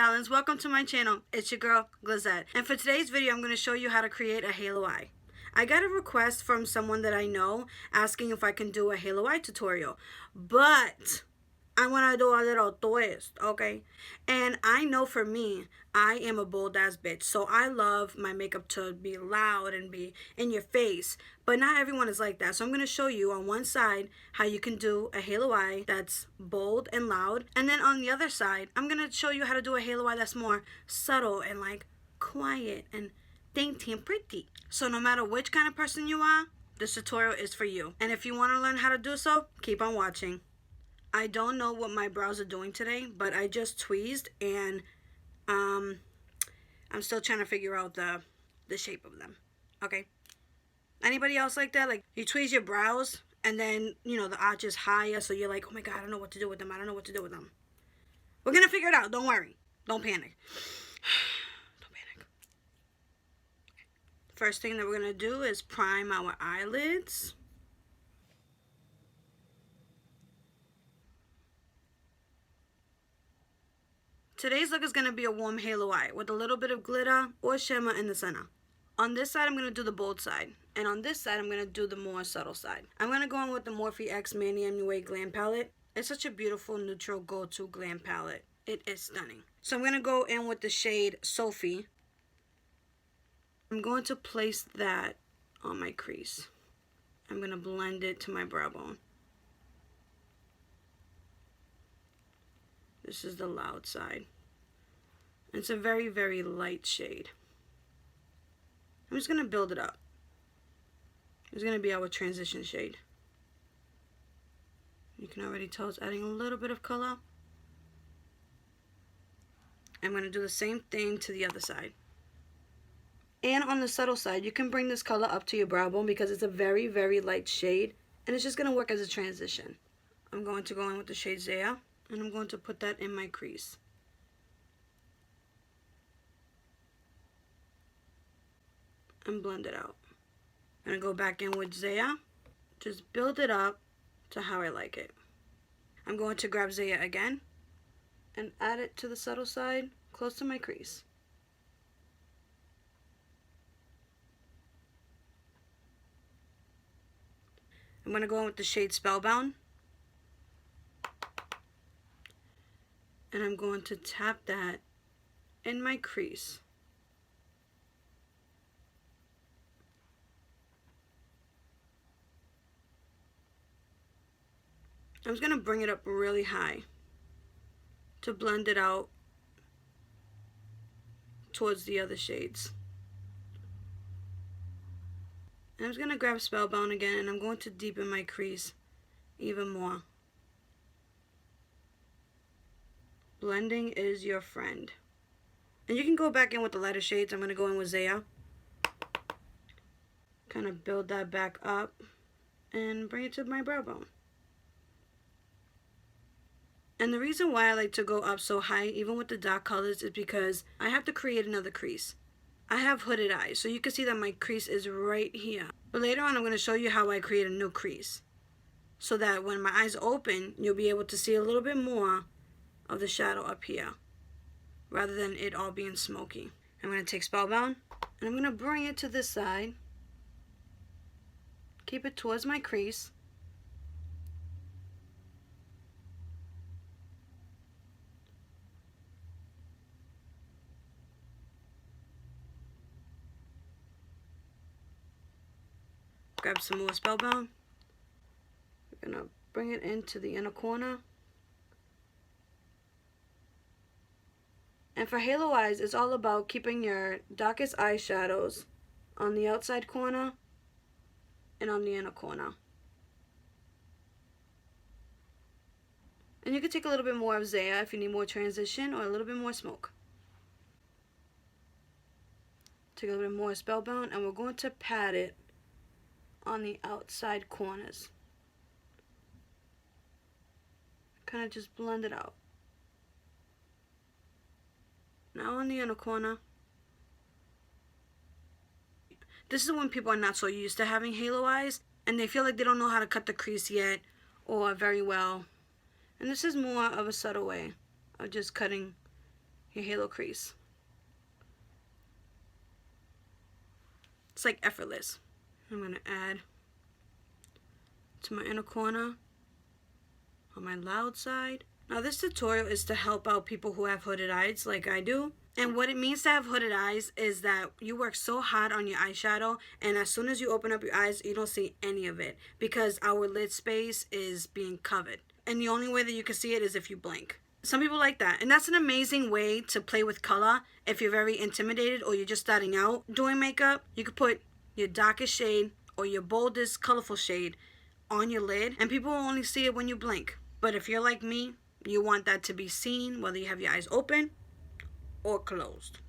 darlings, welcome to my channel. It's your girl Glazette, and for today's video I'm going to show you how to create a halo eye. I got a request from someone that I know asking if I can do a halo eye tutorial, but I want to do a little twist, okay? And I know for me, I am a bold ass bitch, so I love my makeup to be loud and be in your face, but not everyone is like that. So I'm going to show you on one side how you can do a halo eye that's bold and loud, and then on the other side I'm going to show you how to do a halo eye that's more subtle and like quiet and dainty and pretty. So no matter which kind of person you are, this tutorial is for you. And if you want to learn how to do so, keep on watching. I don't know what my brows are doing today, but I just tweezed and I'm still trying to figure out the shape of them. Okay? Anybody else like that? Like you tweeze your brows and then, you know, the arch is higher, so you're like, oh my god, I don't know what to do with them. I don't know what to do with them. We're gonna figure it out. Don't worry. Don't panic. Don't panic. First thing that we're gonna do is prime our eyelids. Today's look is going to be a warm halo eye with a little bit of glitter or shimmer in the center. On this side, I'm going to do the bold side. And on this side, I'm going to do the more subtle side. I'm going to go in with the Morphe X Manny MUA Glam palette. It's such a beautiful neutral go-to glam palette. It is stunning. So I'm going to go in with the shade Sophie. I'm going to place that on my crease. I'm going to blend it to my brow bone. This is the loud side. It's a very, very light shade. I'm just going to build it up. It's going to be our transition shade. You can already tell it's adding a little bit of color. I'm going to do the same thing to the other side. And on the subtle side, you can bring this color up to your brow bone because it's a very, very light shade. And it's just going to work as a transition. I'm going to go in with the shade Zaya. And I'm going to put that in my crease. And blend it out. I'm going to go back in with Zaya. Just build it up to how I like it. I'm going to grab Zaya again. And add it to the subtle side, close to my crease. I'm going to go in with the shade Spellbound. And I'm going to tap that in my crease. I'm just going to bring it up really high to blend it out towards the other shades. And I'm just going to grab Spellbound again and I'm going to deepen my crease even more. Blending is your friend. And you can go back in with the lighter shades. I'm going to go in with Zaya. Kind of build that back up and bring it to my brow bone. And the reason why I like to go up so high, even with the dark colors, is because I have to create another crease. I have hooded eyes, so you can see that my crease is right here. But later on, I'm going to show you how I create a new crease. So that when my eyes open, you'll be able to see a little bit more of the shadow up here, rather than it all being smoky. I'm going to take Spellbound, and I'm going to bring it to this side. Keep it towards my crease. Grab some more Spellbound. We're going to bring it into the inner corner. And for halo eyes, it's all about keeping your darkest eyeshadows on the outside corner and on the inner corner. And you can take a little bit more of Zaya if you need more transition or a little bit more smoke. Take a little bit more Spellbound and we're going to pat it on the outside corners. Kind of just blend it out. Now on the inner corner. This is when people are not so used to having halo eyes and they feel like they don't know how to cut the crease yet or very well. And this is more of a subtle way of just cutting your halo crease. It's like effortless. I'm going to add to my inner corner on my loud side. Now this tutorial is to help out people who have hooded eyes like I do. And what it means to have hooded eyes is that you work so hard on your eyeshadow, and as soon as you open up your eyes, you don't see any of it because our lid space is being covered. And the only way that you can see it is if you blink. Some people like that, and that's an amazing way to play with color. If you're very intimidated or you're just starting out doing makeup, you could put your darkest shade or your boldest colorful shade on your lid, and people will only see it when you blink. But if you're like me, you want that to be seen whether you have your eyes open or closed.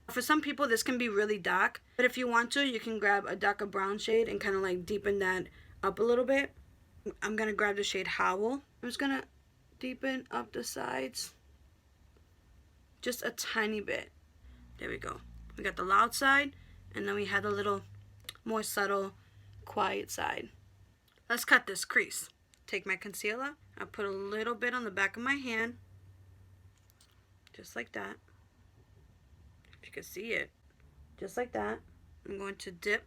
For some people this can be really dark, but if you want to, you can grab a darker brown shade and kind of like deepen that up a little bit. I'm going to grab the shade Howl. I'm just going to deepen up the sides just a tiny bit. There we go. We got the loud side, and then we had a little more subtle, quiet side. Let's cut this crease. Take my concealer. I put a little bit on the back of my hand, just like that. If you can see it, just like that. I'm going to dip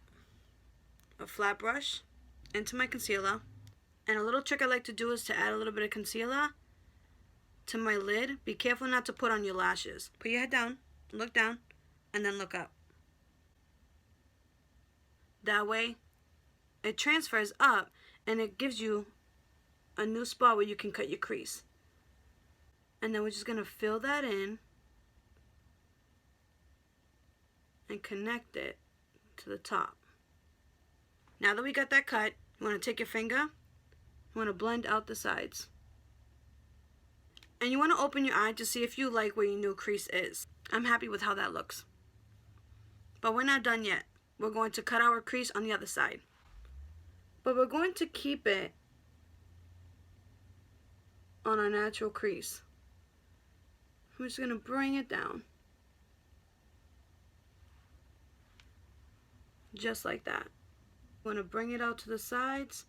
a flat brush into my concealer. And a little trick I like to do is to add a little bit of concealer to my lid. Be careful not to put on your lashes. Put your head down, look down, and then look up. That way, it transfers up and it gives you a new spot where you can cut your crease. And then we're just going to fill that in and connect it to the top. Now that we got that cut, you want to take your finger, you want to blend out the sides. And you want to open your eye to see if you like where your new crease is. I'm happy with how that looks. But we're not done yet. We're going to cut our crease on the other side. But we're going to keep it on our natural crease. I'm just going to bring it down. Just like that. I'm going to bring it out to the sides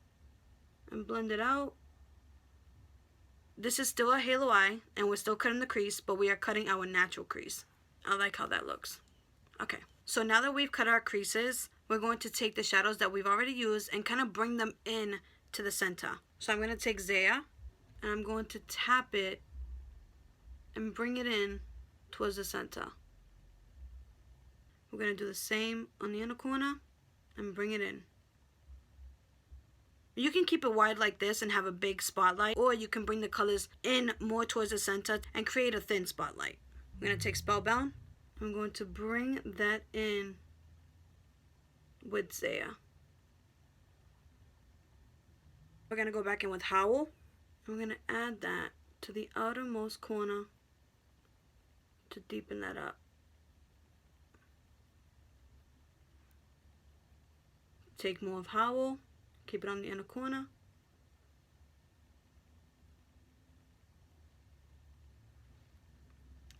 and blend it out. This is still a halo eye, and we're still cutting the crease, but we are cutting our natural crease. I like how that looks. Okay, so now that we've cut our creases, we're going to take the shadows that we've already used and kind of bring them in to the center. So I'm going to take Zaya, and I'm going to tap it and bring it in towards the center. We're going to do the same on the inner corner and bring it in. You can keep it wide like this and have a big spotlight, or you can bring the colors in more towards the center and create a thin spotlight. I'm going to take Spellbound. I'm going to bring that in with Zaya. We're going to go back in with Howl. I'm going to add that to the outermost corner to deepen that up. Take more of Howl. Keep it on the inner corner.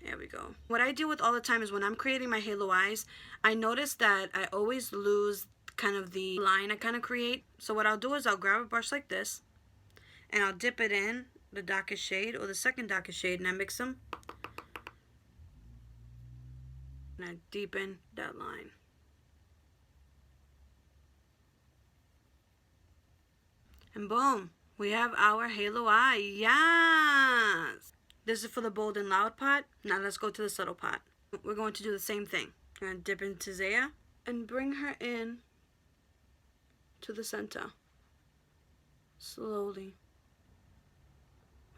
There we go. What I deal with all the time is when I'm creating my halo eyes, I notice that I always lose kind of the line I kind of create. So what I'll do is I'll grab a brush like this, and I'll dip it in the darkest shade or the second darkest shade, and I mix them. And I deepen that line. And boom, we have our halo eye. Yes! This is for the bold and loud part. Now let's go to the subtle part. We're going to do the same thing. We're going to dip into Zaya and bring her in to the center. Slowly.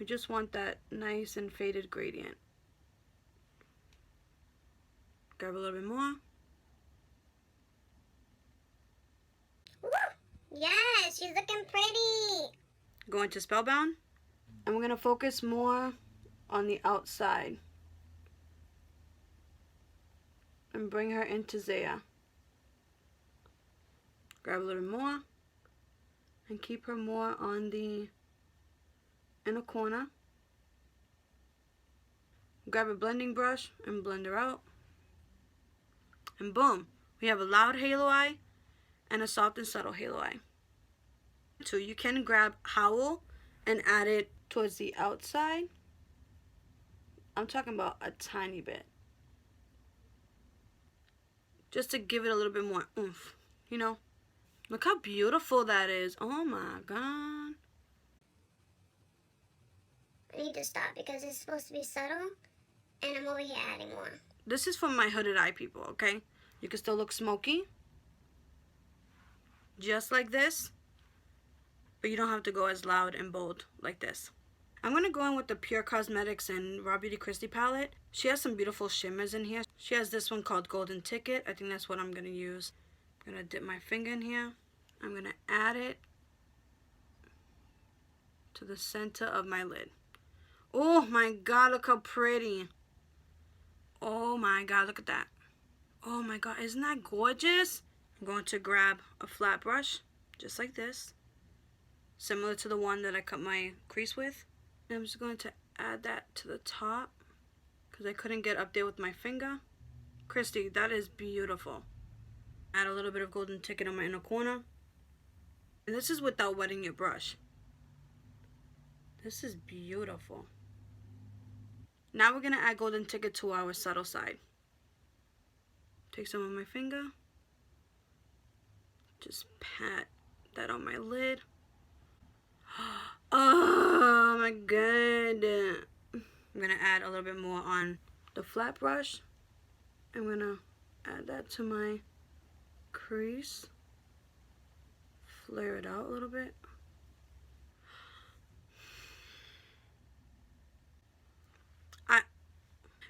We just want that nice and faded gradient. Grab a little bit more. Yes, she's looking pretty. Going to Spellbound. And we're going to focus more on the outside. And bring her into Zaya. Grab a little more. And keep her more on the inner corner. Grab a blending brush and blend her out. And boom, we have a loud halo eye and a soft and subtle halo eye. So you can grab Howl and add it towards the outside I'm talking about a tiny bit. Just to give it a little bit more oomph, you know? Look how beautiful that is. Oh my God. I need to stop because it's supposed to be subtle, and I'm over here adding more. This is for my hooded eye people, okay? You can still look smoky. Just like this. But you don't have to go as loud and bold like this. I'm going to go in with the Pure Cosmetics and Raw Beauty Christie palette. She has some beautiful shimmers in here. She has this one called Golden Ticket. I think that's what I'm going to use. I'm going to dip my finger in here. I'm going to add it to the center of my lid. Oh my God, look how pretty. Oh my God, look at that. Oh my God, isn't that gorgeous? I'm going to grab a flat brush, just like this. Similar to the one that I cut my crease with. And I'm just going to add that to the top because I couldn't get up there with my finger. Christy, that is beautiful. Add a little bit of Golden Ticket on my inner corner. And this is without wetting your brush. This is beautiful. Now we're going to add Golden Ticket to our subtle side. Take some of my finger. Just pat that on my lid. Oh my God. I'm going to add a little bit more on the flat brush. I'm going to add that to my crease. Flare it out a little bit.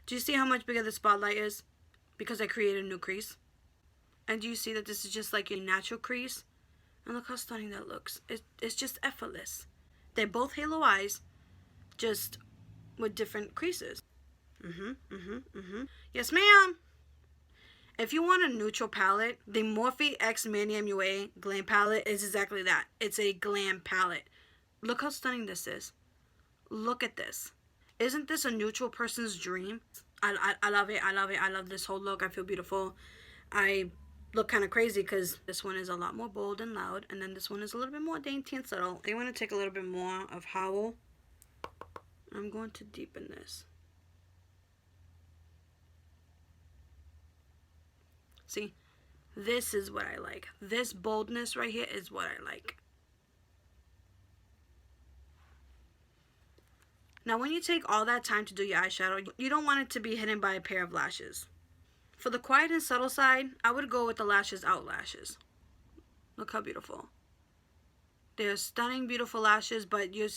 Do you see how much bigger the spotlight is? Because I created a new crease. And do you see that this is just like a natural crease? And look how stunning that looks. It's just effortless. They're both halo eyes, just with different creases. Yes, ma'am. If you want a neutral palette, the Morphe X Mani MUA Glam palette is exactly that. It's a glam palette. Look how stunning this is. Look at this. Isn't this a neutral person's dream? I love it. I love it. I love this whole look. I feel beautiful. I look kind of crazy because this one is a lot more bold and loud, and then this one is a little bit more dainty and subtle. I want to take a little bit more of Howl. I'm going to deepen this. See, this is what I like. This boldness right here is what I like. Now, when you take all that time to do your eyeshadow, you don't want it to be hidden by a pair of lashes. For the quiet and subtle side, I would go with the Lashes Out lashes. Look how beautiful. They're stunning, beautiful lashes, but you're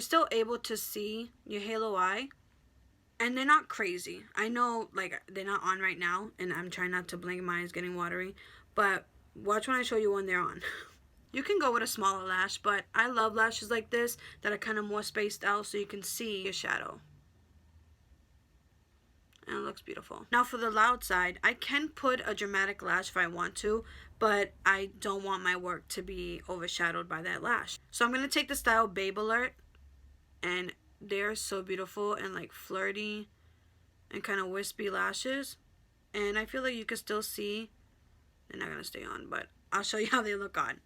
still able to see your halo eye. And they're not crazy. I know, like, they're not on right now, and I'm trying not to blink. My eyes getting watery. But watch when I show you when they're on. You can go with a smaller lash, but I love lashes like this that are kind of more spaced out so you can see your shadow. And it looks beautiful. Now for the loud side, I can put a dramatic lash if I want to, but I don't want my work to be overshadowed by that lash. So I'm going to take the style Babe Alert, and they're so beautiful and like flirty and kind of wispy lashes. And I feel like you can still see, they're not going to stay on, but I'll show you how they look on.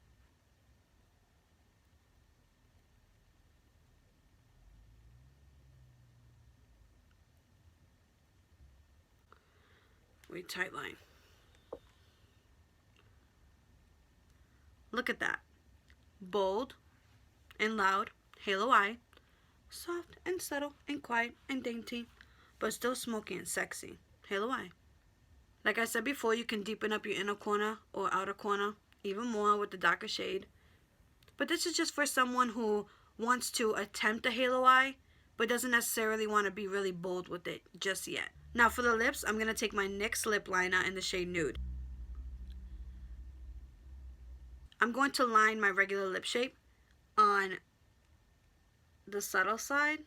We tight line. Look at that. Bold and loud, halo eye. Soft and subtle and quiet and dainty, but still smoky and sexy. Halo eye. Like I said before, you can deepen up your inner corner or outer corner even more with the darker shade. But this is just for someone who wants to attempt a halo eye, but doesn't necessarily want to be really bold with it just yet. Now for the lips, I'm going to take my NYX lip liner in the shade Nude. I'm going to line my regular lip shape on the subtle side.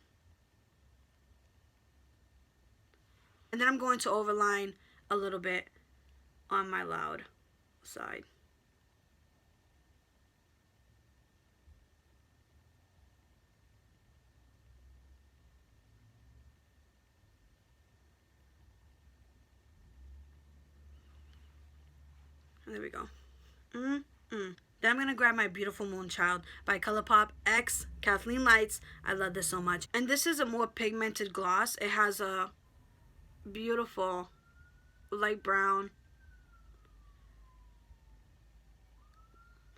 And then I'm going to overline a little bit on my loud side. And there we go. Then I'm going to grab my Beautiful Moonchild by ColourPop X Kathleen Lights. I love this so much. And this is a more pigmented gloss. It has a beautiful light brown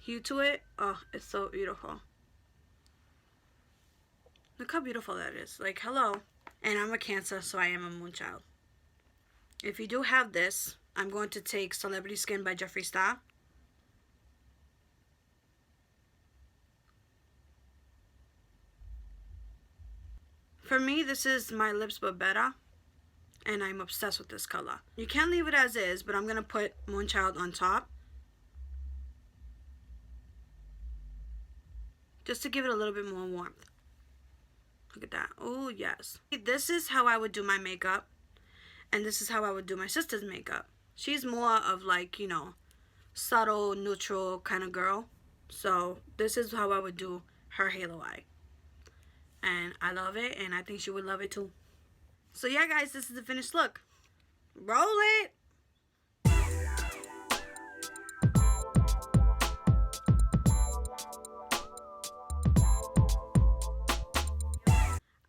hue to it. Oh, it's so beautiful. Look how beautiful that is. Like, hello. And I'm a Cancer, so I am a Moonchild. If you do have this, I'm going to take Celebrity Skin by Jeffree Star. For me, this is My Lips But Better, and I'm obsessed with this color. You can leave it as is, but I'm going to put Moonchild on top, just to give it a little bit more warmth. Look at that. Oh, yes. This is how I would do my makeup, and this is how I would do my sister's makeup. She's more of like, you know, subtle, neutral kind of girl. So this is how I would do her halo eye. And I love it, and I think she would love it too. So yeah, guys, this is the finished look. Roll it!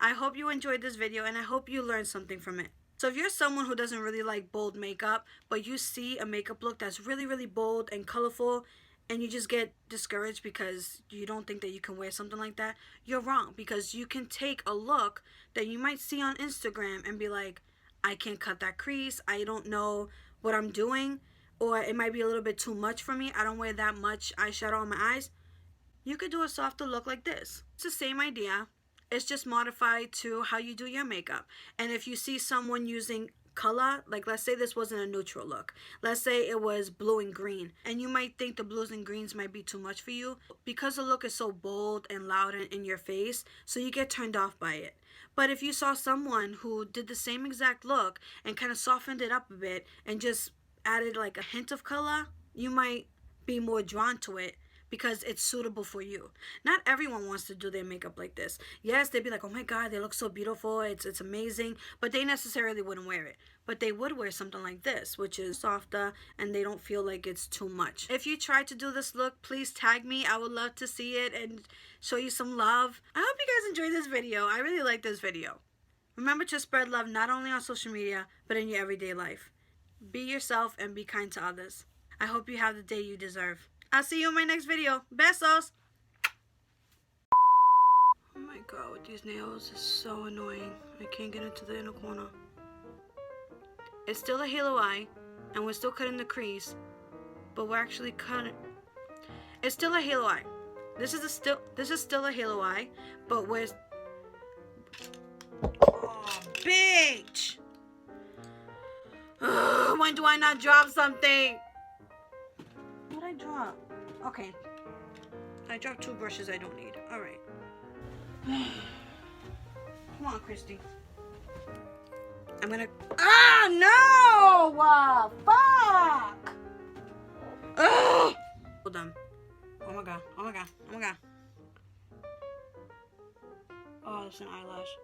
I hope you enjoyed this video, and I hope you learned something from it. So if you're someone who doesn't really like bold makeup, but you see a makeup look that's really, really bold and colorful, and you just get discouraged because you don't think that you can wear something like that, you're wrong. Because you can take a look that you might see on Instagram and be like, I can't cut that crease, I don't know what I'm doing, or it might be a little bit too much for me, I don't wear that much eyeshadow on my eyes. You could do a softer look like this. It's the same idea. It's just modified to how you do your makeup. And if you see someone using color, like let's say this wasn't a neutral look, let's say it was blue and green, and you might think the blues and greens might be too much for you because the look is so bold and loud and in your face, so you get turned off by it. But if you saw someone who did the same exact look and kind of softened it up a bit and just added like a hint of color, you might be more drawn to it because it's suitable for you. Not everyone wants to do their makeup like this. Yes, they'd be like, oh my god, they look so beautiful, it's amazing, but they necessarily wouldn't wear it. But they would wear something like this, which is softer, and they don't feel like it's too much. If you try to do this look, please tag me. I would love to see it and show you some love. I hope you guys enjoyed this video. I really like this video. Remember to spread love not only on social media, but in your everyday life. Be yourself and be kind to others. I hope you have the day you deserve. I'll see you in my next video. Besos! Oh my god, with these nails, it's so annoying. I can't get into the inner corner. It's still a halo eye, and we're still cutting the crease, but we're actually cutting... It's still a halo eye. This is still a halo eye, but we're... Oh, bitch! Ugh, when do I not drop something? What I drop? Okay. I dropped 2 brushes I don't need. Alright. Come on, Christy. I'm gonna... Ah, no! Fuck! Ugh! Hold on. Oh my god. Oh my god. Oh my god. Oh, that's an eyelash.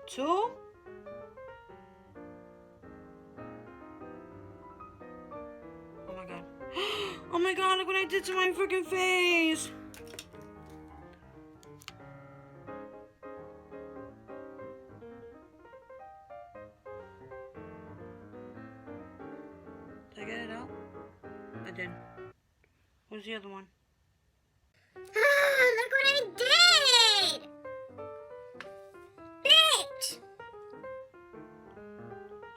2? Oh my god. Oh my god, look what I did to my freaking face! Did I get it out? I did. Where's the other one? Ah, look what I did! Bitch!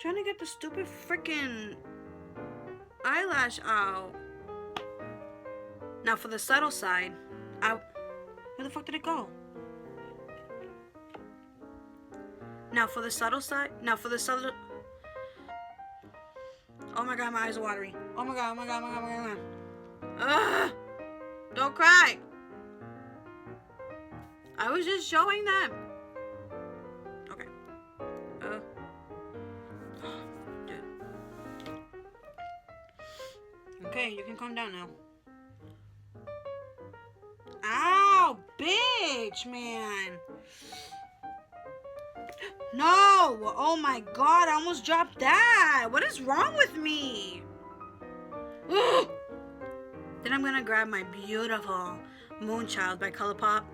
Trying to get the stupid freaking eyelash out. Now for the subtle side, where the fuck did it go? Now for the subtle side, oh my god, my eyes are watery. Oh my god, oh my god, oh my god, oh my god. Ugh! Don't cry! I was just showing them. Okay. Dude. Okay, you can calm down now. Ow! Bitch, man! No! Oh my god, I almost dropped that! What is wrong with me? Then I'm gonna grab my beautiful Moonchild by ColourPop